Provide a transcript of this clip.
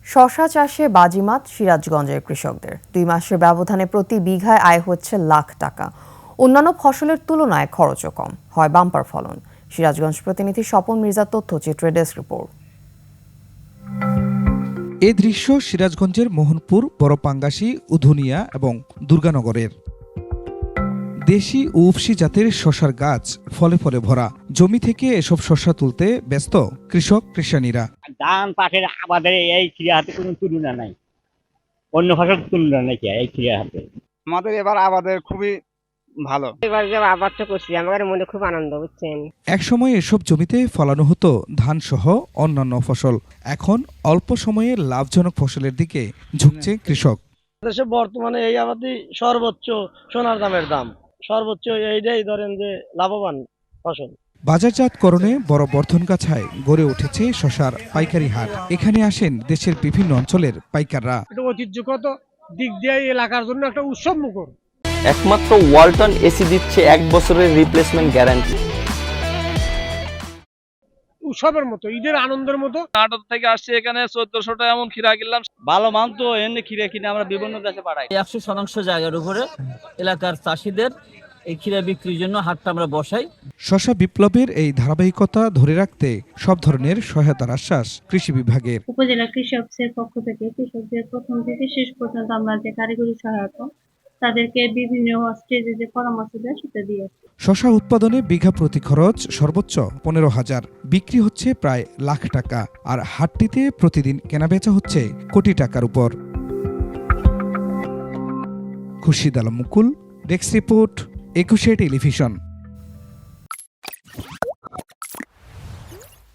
শশা চাষে বাজিমাত সিরাজগঞ্জের কৃষকদের 2 মাসের ব্যবধানে প্রতি বিঘায় আয় হচ্ছে লাখ টাকা। অন্যান্য ফসলের তুলনায় খরচও কম, হয় বাম্পার ফলন। সিরাজগঞ্জ প্রতিনিধি স্বপন মির্জার তথ্যচিত্রে ডেস্ক রিপোর্ট। এ দৃশ্য সিরাজগঞ্জের মোহনপুর, বড়পাঙ্গাসী, উধুনিয়া এবং দুর্গানগরের। দেশি ও উপসি জাতের শশার গাছ ফলে ফলে ভরা। জমি থেকে এসব শশা তুলতে ব্যস্ত কৃষক কৃষানীরা। ধান পাটের আবাদের এই ক্রিয়া হাতে কোনো তুলনা নাই, অন্য ফসল তুলনা নাই এই ক্রিয়া হাতে। আমাদের এবার আবাদের খুবই ভালো। এবার যে আবাদটা করছি আমার মনে খুব আনন্দ, বুঝছেন। একসময় এসব জমিতে ফলানো হতো ধান সহ অন্যান্য ফসল। এখন অল্প সময়ে লাভজনক ফসলের দিকে ঝুঁকছে কৃষক। দেশে বর্তমানে এই আবাদই সর্বোচ্চ সোনার দামের দাম, সর্বোচ্চ এইটাই ধরেন যে লাভবান ফসল। বাজারজাতকরণে বড় বর্ধনগাছায় গড়ে উঠেছে শশার পাইকারি হাট। এখানে আসেন দেশের বিভিন্ন অঞ্চলের পাইকাররা। এটা ঐতিহ্যগত দিক দিয়ে এলাকার জন্য একটা উৎসব মুখর। একমাত্র ওয়ালটন এসি দিচ্ছে 1 বছরের রিপ্লেসমেন্ট গ্যারান্টি। উৎসবের মতো, ঈদের আনন্দের মতো। নাটোর থেকে আসছে, এখানে 1400 এমন খিরা কিনলাম। ভালো মান তো এনে খিরা কিনে আমরা বিভিন্ন দেশে পাঠাই। 100 জায়গার উপরে এলাকার চাষিদের এই খিরা বিক্রির জন্য হাটটা আমরা বসাই। শশা বিপ্লবের এই ধারাবাহিকতা ধরে রাখতে সব ধরনের সহায়তার আশ্বাস কৃষি বিভাগের। উপজেলা কৃষকদের পক্ষ থেকে কৃষকদের প্রথম থেকে শেষ পর্যন্ত আমরা যে কারিগরি সহায়তা, তাদেরকে বিভিন্ন স্টেজে যে পরামর্শ দেয় সেটা দিয়ে। শশা উৎপাদনে বিঘা প্রতি খরচ সর্বোচ্চ 15,000, বিক্রি হচ্ছে প্রায় লাখ টাকা। আর হাটটিতে প্রতিদিন কেনাবেচা হচ্ছে কোটি টাকার উপর। খুরশিদ আলম মুকুল, ডেস্ক রিপোর্ট, 21 টেলিভিশন।